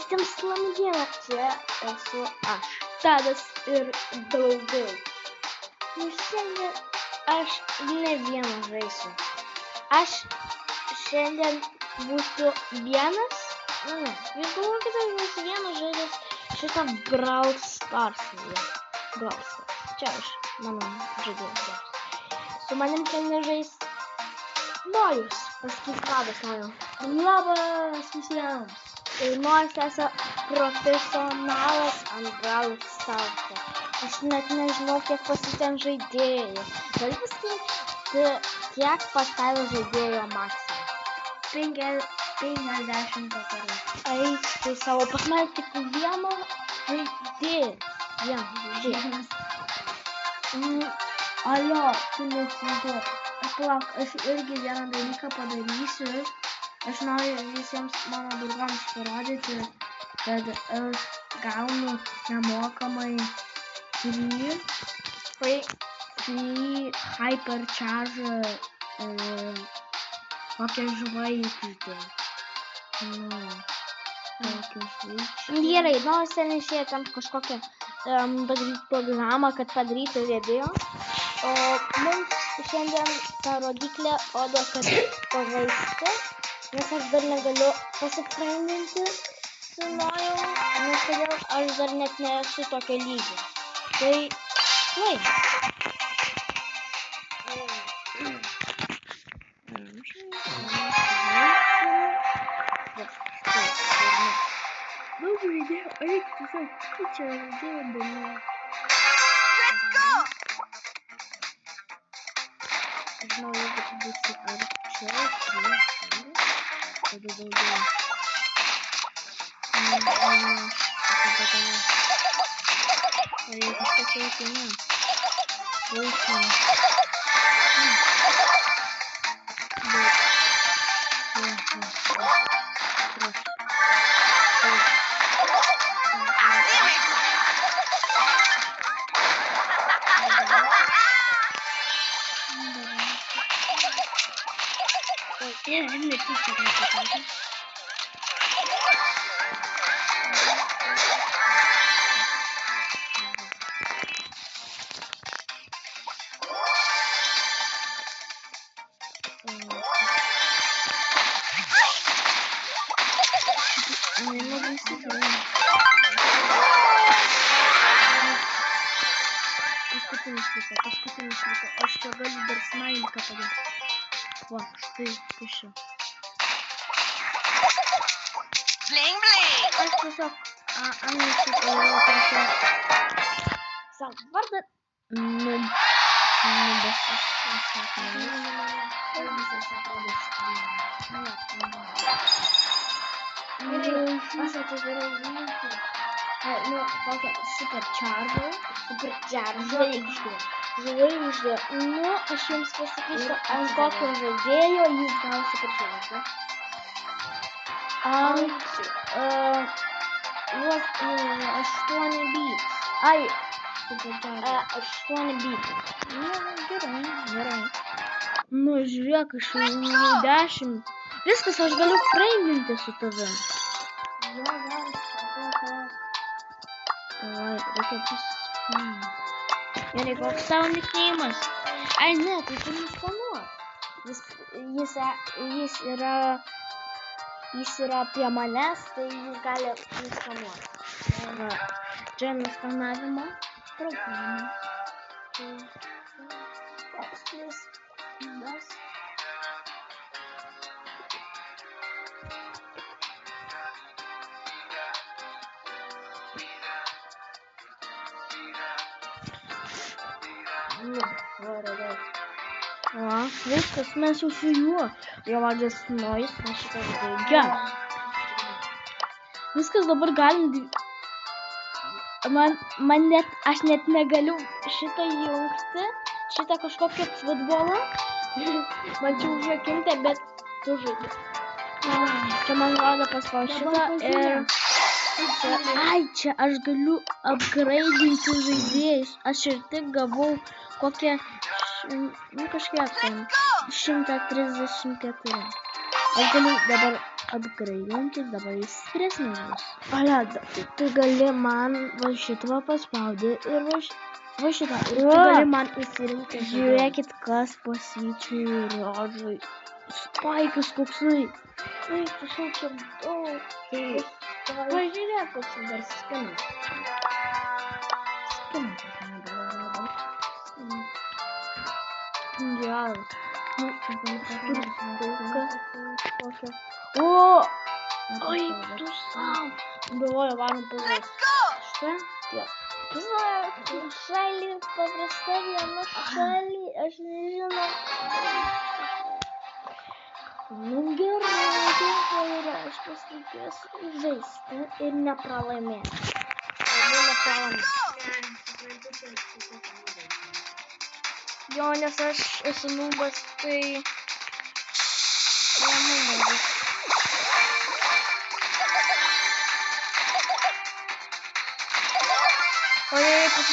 Visiems laba diena, čia esu aš, Tadas ir draugai. Ir šiandien aš ne vieną žaisiu. Aš šiandien būsiu vienas, jūs galvokite, aš būsiu vienas žaidęs šitą Brawl Stars. Čia aš, mano žaidėjas. Su manim šiandien žais Nojus, pasakyk labas Nojau. Labas visiems. Ir Nojus esi profesionalas ant Brawl Stars. Aš net nežinau, kiek pas jį ten žaidėjų. Gali pasakyti, kiek pas tave žaidėjo maksimum? 50 vakarų. Eik, tai savo, pas mane tik vieno žaidėjo. Vienas. Alio, tu neįsivaizduoji. Palauk, aš irgi vieną dalyką padarysiu. Aš noriu visiems mano draugams parodyti, kad aš gaunu nemokamai free hypercharge kokią žvaigždę. Gerai, nors ten išėjo tam kažkokią padaryti programą, kad padarytų video. O mums šiandien ta rodiklė rodo, kad pažaisti, nes aš dar negaliu pasifriendinti su Nojau, nes kodėl aš dar net nesu tokio lygio. Tai, Daug žaidėjų, eik, tiesiog, kaip čia žaidėjų dalyvauja. žinau, jeigu tu būsi arčiau, tada daugiau. O jeigu kažkokia ateina. Paskutinis liko. Aš čia galiu dar smailiką padėti. Va, štai, kas čia. Bling bling! Aš tiesiog angliškai pagalvojau tokią savo vardą. Aš atidariau žinutį. Tokia supercharger. Žvaigždė. Aš jums pasakysiu, ant kokio žaidėjo jis gal supercharger. Ant 8 bit. Ai, 8 bit. Gerai. Nu, žiūrėk, aš jau 10. Viskas, aš galiu fraiminti su tavim. Davai, reikia pasiskanuoti. Gerai, koks tavo nikneimas? Ai, ne, tai tu nuskanuot. Jis yra prie manęs, tai jis gali nuskanuoti. Čia nuskanavimo programa. Viskas, mes jau su juo. Jo vardas Nojus, mes šitą žaidžią. Viskas, dabar galim... Aš net negaliu šitą jungti, šitą kažkokią futbolą. Man čia užrakinta, bet tu žaidži. Čia man rodo paspausti šitą ir... Ai, čia aš galiu upgrade'inti žaidėjus. Aš ir tik gavau kokią... kažkiek ten 134. Aš galiu dabar apgraidinti, dabar jis stipresnis bus. Ale, tu gali man va šitą paspaudį ir va šitą. Ir tu gali man įsirinkti. Žiūrėkit, kas pasyčiai Rodžui. Spaikas koksai. Taip, tiesiog čia daug. Pažiūrėk, koks dar skinas. Skinas aš nedabar radau. Geras. O! Oi, tu savo. Galvoju, varom pagal. Štai? Tiek. Šalį, paprasta viena šalį, aš nežinau. Nu gerai, aš pasitikėsiu žaisti ir nepralaimėti. Arba nepralaimėti. Jo, nes aš esu nubas, tai... Nenubas. Ojej, pas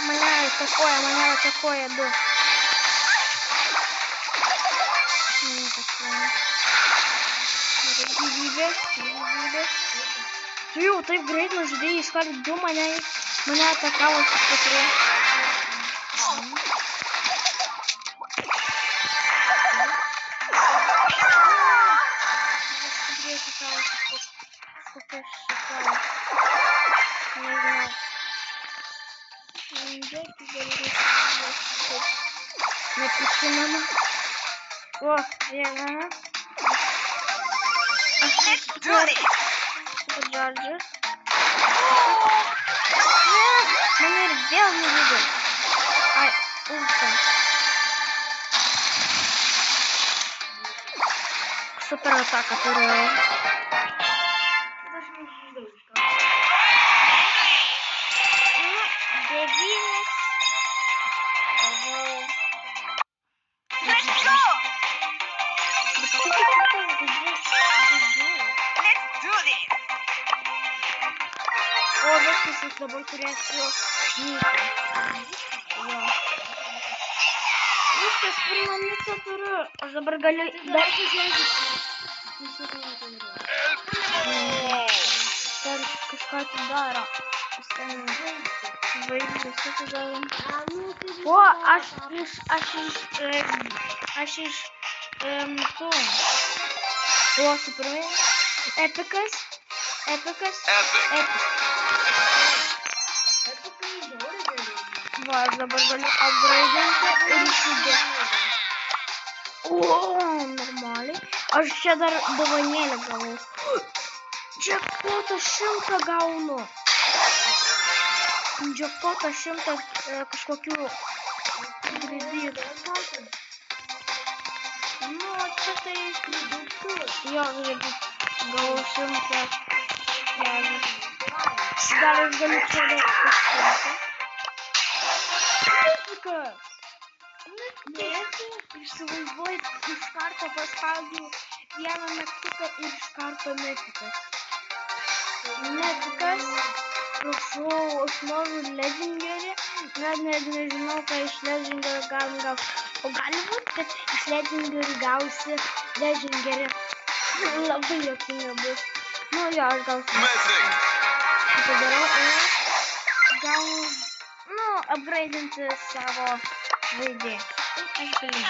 mane atakuoja du. Gyvybė. Tu jau taip greit nužudėjai, iškart du mane atakavo stipriai. Neprisimenu. O, viena. Let's do this. Džordžas. Mane ir vėl nužudė. Ai, ulta. Super ataka turėjau. Devynis. Let's go. Let's do this. O, viskas, aš dabar turėsiu mytą. Jo. Viskas, pirmą mytą turiu. Aš dabar galiu... Dar ten kažką atidaro. Žvaigždės atidaro. O, aš iš to. O, supranai? Epikas. Va, aš dabar galiu upgrade'inti ir išjudėti. O, normaliai. Aš čia dar dovanėlę gavau. Jackpotą 100 gaunu. Jackpotą 100 kažkokių kreditų. Nu, čia tai kreditų. Jo, gavau 100. Dar aš galiu čia dar kažkokį. Viskas. Įsivaizduoju, iš karto paspaudžiu vieną mygtuką ir iš karto metikas. Prašau, aš noriu legendary, net nežinau, ką iš legendary galim gauti. O gali būti, kad iš legendary gausi legendary. Labai juokinga bus. Nu jo, aš gausiu. Padarau ir gaunu, upgrade'inti savo žaidėją. Tai aš galiu.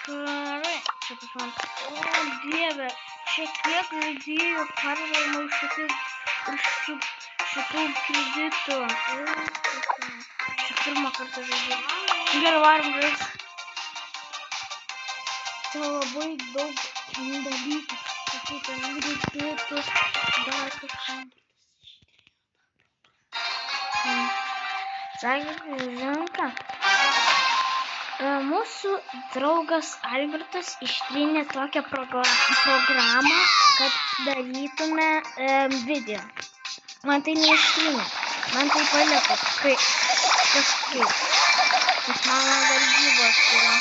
Gerai, čia pas man. O, dieve, čia kiek žaidėjų pervedama iš šitų kreditų. Čia pirmą kartą žaidėjų. Gerai, varom žaisti. Čia labai daug dalykų. Tokių ten kreditų. Dar kažką. Žinka, mūsų draugas Albertas ištrynė tokią programą, kad darytume video. Man tai neištrynė, man tai paliko kažkaip. Nes mano valdybos yra.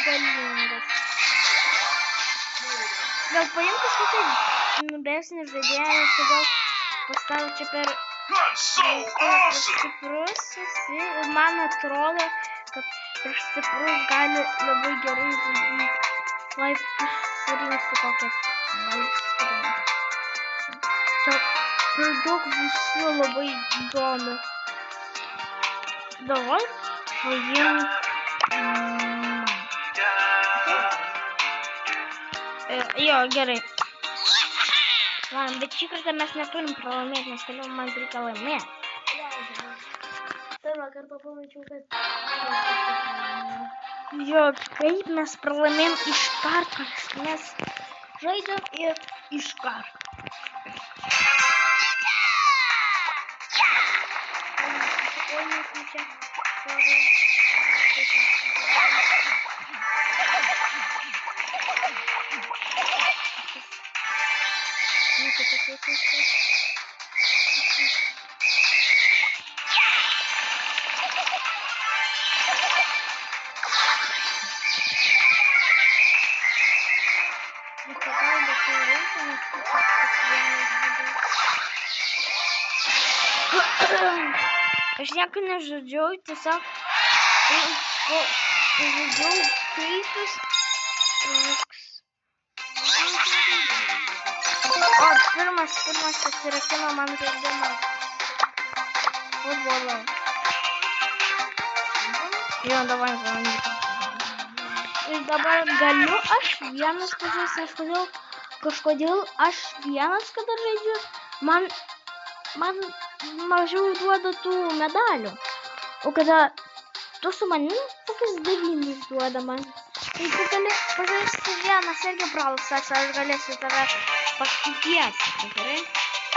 Galingas. Gal paimk kažkokį nubesnį žaidėją, gal pastaviu čia per Stiprus esi ir man atrodo, kad prieš stiprus gali labai gerai žudyti. Lai pasirinksiu kokią valstybę. Čia per daug visų labai įdomu. Davai paimk. Jo, gerai. Bet šį kartą mes neturim pralaimėti, nes toliau man reikia laimėti. Pirmą kartą pamačiau, kad... Jo, kaip mes pralaimėjom iš karto, mes žaidžiam ir iš karto. Aš nieko nežaidžiau, tiesiog žaidžiau kreitus. O, pirmas pasirakino man žaidimas. Futbolą. Jo, davai valandą. Ir dabar galiu aš vienas pažaisti, nes kažkodėl aš vienas, kada žaidžiu, man mažiau duoda tų medalių. O kada tu su manim, kokius 9 duoda man. Tai tu gali pažaisti vienas irgi Brawl Stars, aš galėsiu tave pakviesti, gerai?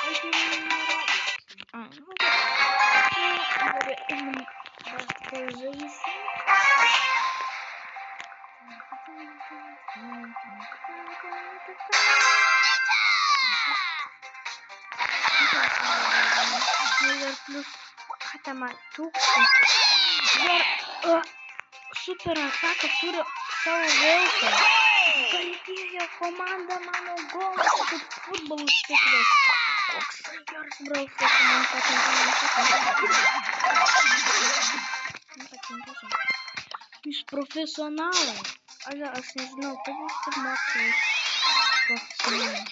Aš nerodau. Ir plius atema 1000. Super ataka turi savo veiklą. Galėjo komanda mano golas, kaip futbolas tikras. Koks geras Brawl Stars, man patinka. Jūs profesionalai. Aš nežinau, kaip jūs taip mokslas profesionalai.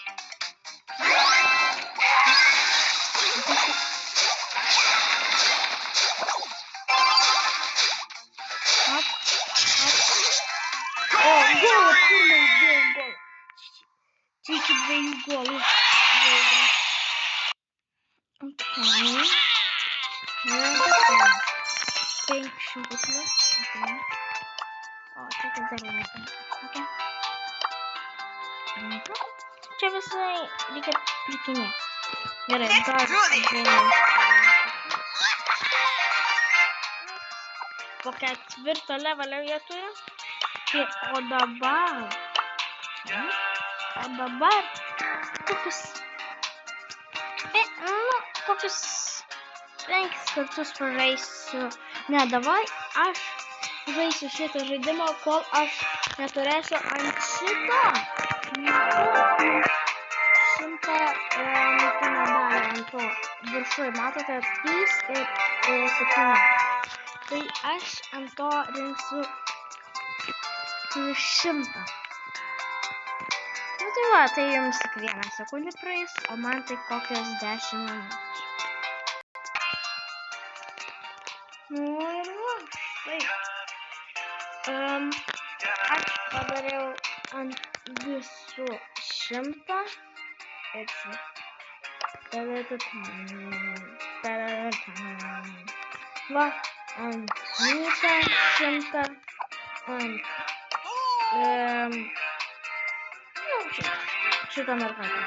Čia iki 2 golų. Okay. 500 plus. Okay. O, čia kas dar laimėsim. Okay. Čia visai reikia plikinėti. Gerai, dar po 4 levelio jie turi. O dabar kokius 5 kartus pažaisiu. Ne, davai aš žaisiu šitą žaidimą, kol aš neturėsiu ant šito 100 medalių ant to viršui. Matote, 3 ir 7. Tai aš ant to rinksiu 100. Nu tai va, tai jums tik 1 sekundė praeis, o man tai kokios 10 minučių. Nu ir va, taip. Aš padariau ant visų 100. Ir čia. Va, ant šitą 100. Ant šitą mergaitę.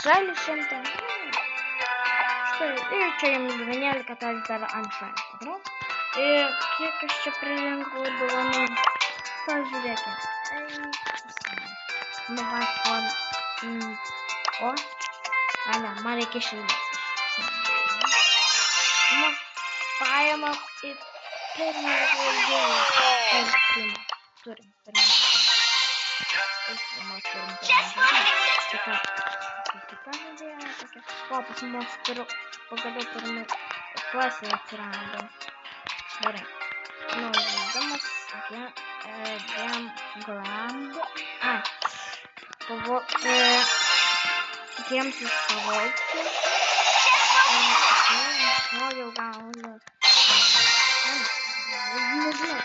Šailį 100. Štai, ir čia jums 12, kad aš dar ant šailį. Ir kiek aš čia pririnkau dovanų. Pažiūrėkit. Nu, va, o, ne, man reikia šilės. Nu, paėmą į pirmą žaidėją. Turim pirmą žaidėją. Turim pirmą žaidėją. Ką žaidėjo tokia? O, pas mus pagaliau pirmai klasė atsirado. Gerai. Žaidimas Glamb. Tikėjams jūs pavogti. Jau gaunu. Nežinau.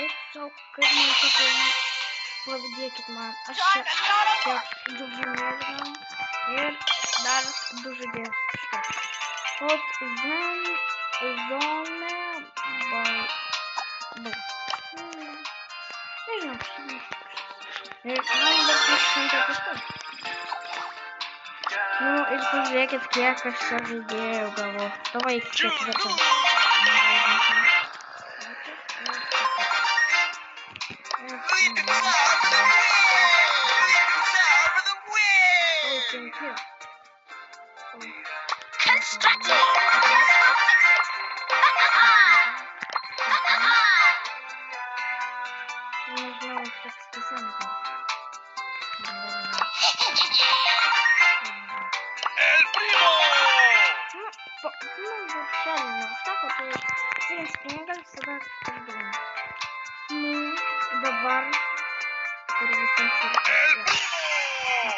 Tiesiog, kad man čia pavydėkit man. Aš čia tiek džiugiu mėginam. Ir dar du žaidėjus. Hop, zone, nežinau. Ir man dar 100 taškų. Nu, ir pažiūrėkit, kiek aš čia žaidėjau gavau. Davai, ketvirtą. Nežinau, kas pasisemta. El primo! Viršelį neužteko, tai vienas pinigas visada parduoda. Dabar turiu visiems El primo!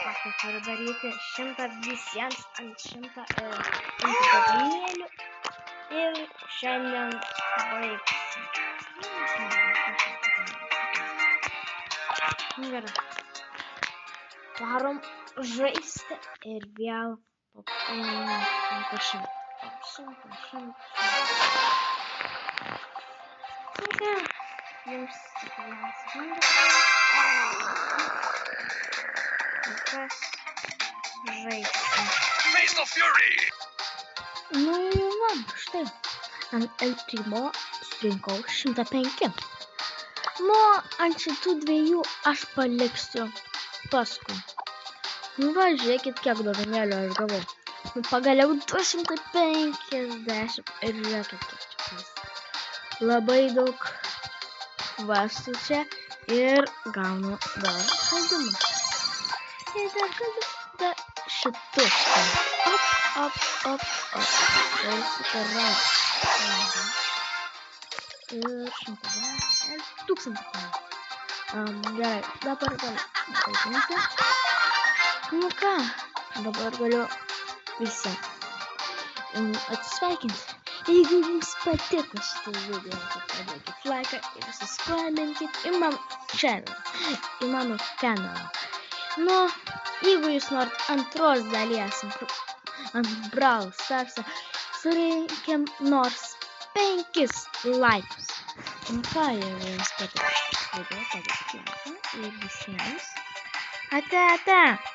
Pasą turiu daryti 100 visiems ant 100 gabrielių ir šiandien baigsim. Gerai. Varom žaisti ir vėl pašim. Jums vienas sekundas. Kas žaisti. Face of Fury! Nu, va, štai. Ant El Primo surinkau 105. Nu, ant šitų dviejų aš paliksiu paskui. Nu, va, žiūrėkit, kiek dovanėlių aš gavau. Nu, pagaliau 250 ir žiūrėkit, kiek čia pas. Labai daug vastų čia ir gaunu dar žaidimą. Ir dar galiu šitus. Op. Tai super raus. Ir 1000. Gerai, dabar galiu pažinti. Nu ką, dabar galiu visiems atsisveikinti. Jeigu jums patiko šitas video, tai padėkit laiką ir subscribinkit į mano channel, į mano kanalą. Nu, jeigu jūs norit antros dalies ant Brawl Stars'o, surinkim nors 5 laikus. Nu ką, jeigu jums patiko šitas video, padėkit laiką ir visiems. Ate.